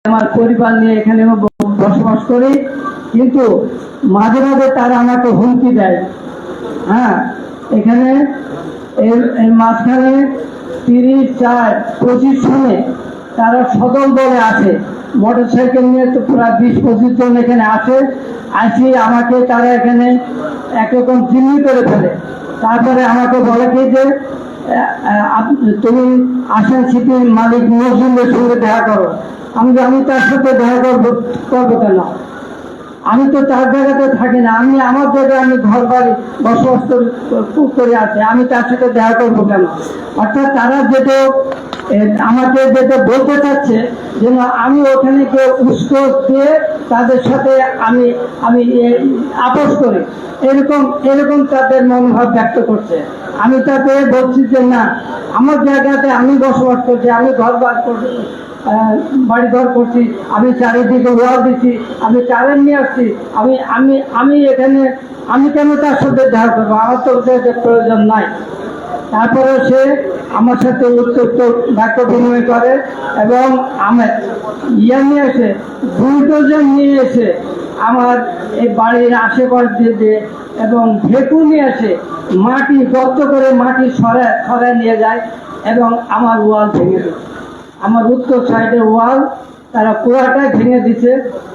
আমার পরিবার নিয়ে এখানে বসবাস করি, কিন্তু মাঝে মাঝে তারা আমাকে হুমকি দেয়। হ্যাঁ, এখানে এর মাঝখানে 30-4-25 সনে তারা সদল দলে আসে, মোটরসাইকেল নিয়ে তো প্রায় 20-25 জন এখানে আসে। আসি আমাকে তারা এখানে একরকম জিম্মি করে ফেলে। তারপরে আমাকে বলে কি যে তুমি আসান সিটির মালিক নজরুলের সঙ্গে দেখা করো। আমি তার সাথে দেখা করবো কেন? আমি তো তার জায়গাতে থাকি না, আমি আমার জায়গায় আমি ঘর বাড়ি বসবাস করে আছি, আমি তার সাথে দেখা করবো কেন? অর্থাৎ তারা যেটা আমাকে যেটা বলতে চাচ্ছে যেন আমি ওখানে গিয়ে উৎসাহ দিয়ে তাদের সাথে আমি আমি আপোষ করি, এরকম তাদের মনোভাব ব্যক্ত করছে। আমি তাতে বলছি যে না, আমার জায়গাতে আমি বসবাস করছি, আমি বাড়িঘর করছি, আমি চারিদিকে ওয়াল দিচ্ছি, আমি কারেন্ট নিয়ে আসছি, আমি এখানে আমি কেন তার সাথে দেখা করবো? আমার তো প্রয়োজন নাই। তারপরে সে আমার সাথে উত্তর বাক্য বিনিময় করে এবং আমার নিয়ে এসে বুলডোজার নিয়ে এসে আমার এই বাড়ির আশেপাশে দিয়ে এবং ভেকু নিয়ে এসে মাটি গর্ত করে মাটি সরায় নিয়ে যায় এবং আমার ওয়াল ভেঙে দেয়। আমার উত্তর সাইডের ওয়াল তারা পুরাটাই ভেঙে দিচ্ছে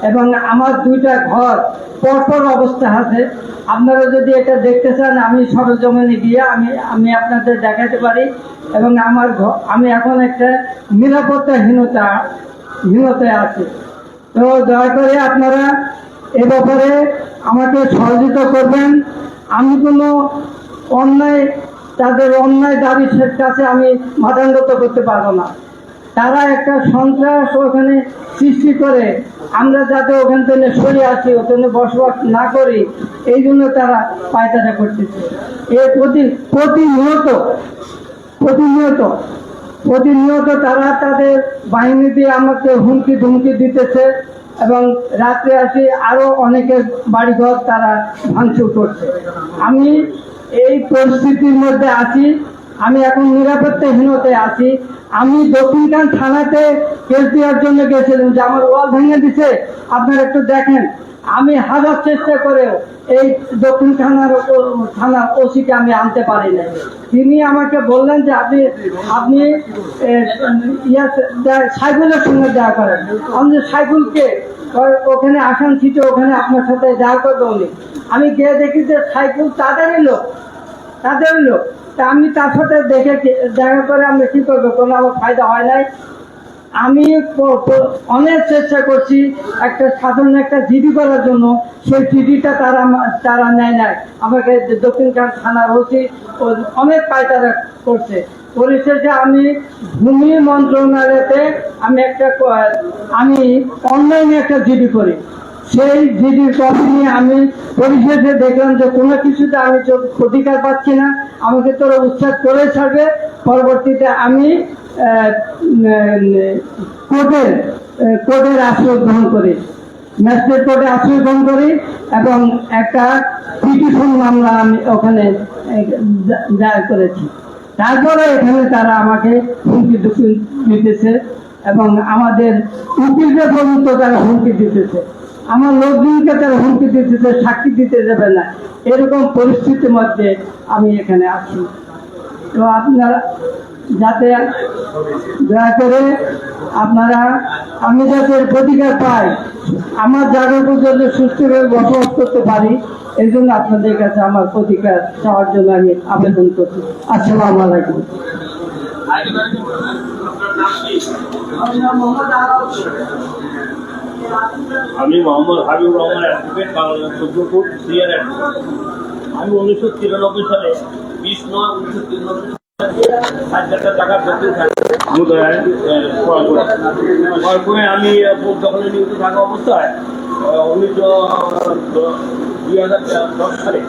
এবং আমার 2টা ঘর পরপর অবস্থা আছে। আপনারা যদি এটা দেখতে চান, আমি সরজমিনে গিয়ে আমি আপনাদের দেখাতে পারি। এবং আমি এখন একটা নিরাপত্তাহীনতায় আছি। তো দয়া করে আপনারা এ ব্যাপারে আমাকে সহযোগিতা করবেন। আমি কোনো তাদের অন্যায় দাবির কাছে আমি মাথানত করতে পারবো না। তারা একটা সন্ত্রাস ওখানে সৃষ্টি করে আমরা যাতে ওখান থেকে সরে আসি, ওখানে বসবাস না করি, এই জন্য তারা পায়তারা করতেছে। এর প্রতিনিয়ত তারা তাদের বাহিনী দিয়ে আমাকে হুমকি ধুমকি দিতেছে এবং রাত্রে আসি আরো অনেকের বাড়িঘর তারা ভাঙচুর করছে। আমি এই পরিস্থিতির মধ্যে আছি, আমি এখন নিরাপত্তাহীনতায় আছি। আমি দক্ষিণখান থানাতে কেস দেওয়ার জন্য গেছিলাম যে আমার ওয়াল ভেঙে দিছে, আপনারা একটু দেখেন। আমি হাজার চেষ্টা করেও এই দক্ষিণ থানার ওসিকে আমি আনতে পারি না। তিনি আমাকে বললেন যে আপনি সাইফুলের সঙ্গে দেখা করেন। আমি যে সাইফুলকে ওখানে আসান ছিল, ওখানে আপনার সাথে দেখা করবে উনি। আমি গিয়ে দেখি যে সাইফুল তাদেরই লোক। তা আমি তার সাথে দেখা করে আমরা কি করবো? কোনো আমার ফায়দা হয় নাই। আমি অনেক চেষ্টা করছি সাধারণ একটা জিডি করার জন্য, সেই জিডিটা তারা নেয় নাই। আমাকে দক্ষিণখান থানার ওসি অনেক পায়তারা করছে। পরিশেষে আমি ভূমি মন্ত্রণালয়তে আমি অনলাইনে একটা জিডি করি। সেই জিডির কপি নিয়ে আমি পরিশেষে দেখলাম যে কোনো কিছুতে আমি অধিকার পাচ্ছি না, আমাকে তোরা উচ্ছেদ করে ছাড়বে। পরবর্তীতে আমি কোর্টের আশ্রয় গ্রহণ করি, ম্যাজিস্ট্রেট কোর্টে আশ্রয় গ্রহণ করি এবং একটা পিটিশন মামলা আমি ওখানে দায়ের করেছি। তারপরে এখানে তারা আমাকে হুমকি দিতেছে এবং আমাদের উকিলদের পর্যন্ত তারা হুমকি দিতেছে, আমার লোকজনকে তারা হুমকি দিতেছে, সাক্ষী দিতে দেবে না। এরকম পরিস্থিতির মধ্যে আমি এখানে আছি। তো আপনারা যাতে দয়া করে আমি যাতে প্রতিকার পাই, আমার জায়গা পর্যন্ত সুস্থভাবে বসবাস করতে পারি, এই জন্য আপনাদের কাছে আমার প্রতিকার চাওয়ার জন্য আমি আবেদন করছি। আসসালামু আলাইকুম। আমি Mohammad Habibur Rahman advocate, Bangladesh supreme court senior advocate. আমি 1993 সালে 20/9/1993 টাকা সমুদায় ক্রয় করে আমি দখলে নিয়োজিত থাকা অবস্থায় 2010 সালে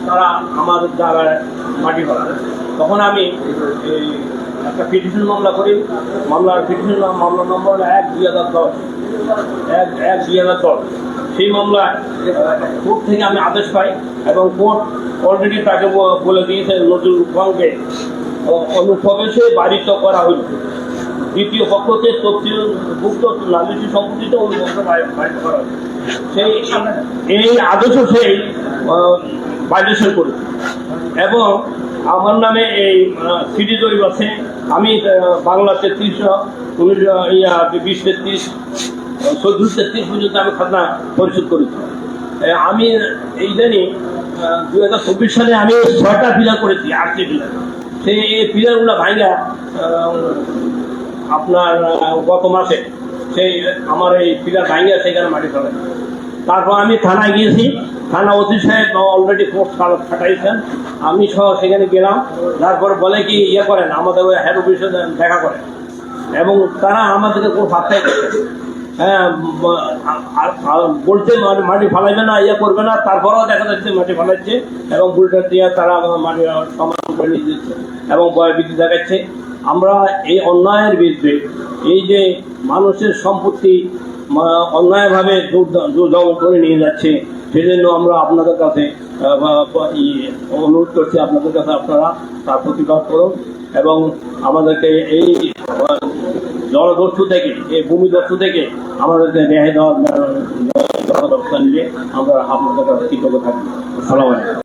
তারা আমার জায়গায় মাটি করা। তখন আমি একটা পিটিশন মামলা করি। মামলা নম্বর 1/2010। সেই মামলায় কোর্ট থেকে আমি আদেশ পাই এবং কোর্ট অলরেডি তাকে বলে দিয়েছে নজরুল ইসলামকে অনুপ্রবেশে বাড়িতে করা হয়েছে। দ্বিতীয় পক্ষকে তথ্যভুক্ত নালিশি সম্পত্তিতে অনুমোদন বাইর করা হয়েছে। এই আদেশও সেই ভাইলেশন করেছে এবং আমার নামে এই সিডি জরিপ আছে। আমি বাংলা 20-33 14-33 পর্যন্ত আমি খাজনা পরিশোধ করেছি। আমি এই জানি 2024 সালে আমি 6টা পিলার করেছি, 8টি পিলার। সেই এই পিলারগুলো ভাঙা আপনার গত মাসে সেই আমার এই পিলার ভাঙা সেখানে মাটি ফেলে। তারপর আমি থানায় গিয়েছি, থানা ওসি সাহেব অলরেডি কোর্ট খাটাইছেন, আমি সহ সেখানে গেলাম। তারপর বলে কি করেন, আমাদের ওই হেড অফিসে দেখা করেন এবং তারা আমাদেরকে কোনো ফাঁকটাই করছে। হ্যাঁ, বলছে মাটি ফালাইবে না, করবে না, তারপরেও দেখা যাচ্ছে মাটি ফালাচ্ছে এবং বুলটার দিয়ে তারা মাটি সমান করে নিয়ে দিচ্ছে এবং বয়বৃদ্ধি দেখাচ্ছে। আমরা এই অন্যায়ের বিরুদ্ধে, এই যে মানুষের সম্পত্তি অন্যায়ভাবে দখল করে নিয়ে যাচ্ছে, সেজন্য আমরা আপনাদের কাছে অনুরোধ করছি, আপনাদের কাছে আপনারা তার প্রতিবাদ করুন এবং আমাদেরকে এই জলদস্যু থেকে, এই ভূমিদস্যু থেকে আমাদেরকে রেহাই দেওয়ার ব্যবস্থা নিয়ে আমরা আপনাদের কাছে কৃতজ্ঞ থাকবো। আসসালামু আলাইকুম।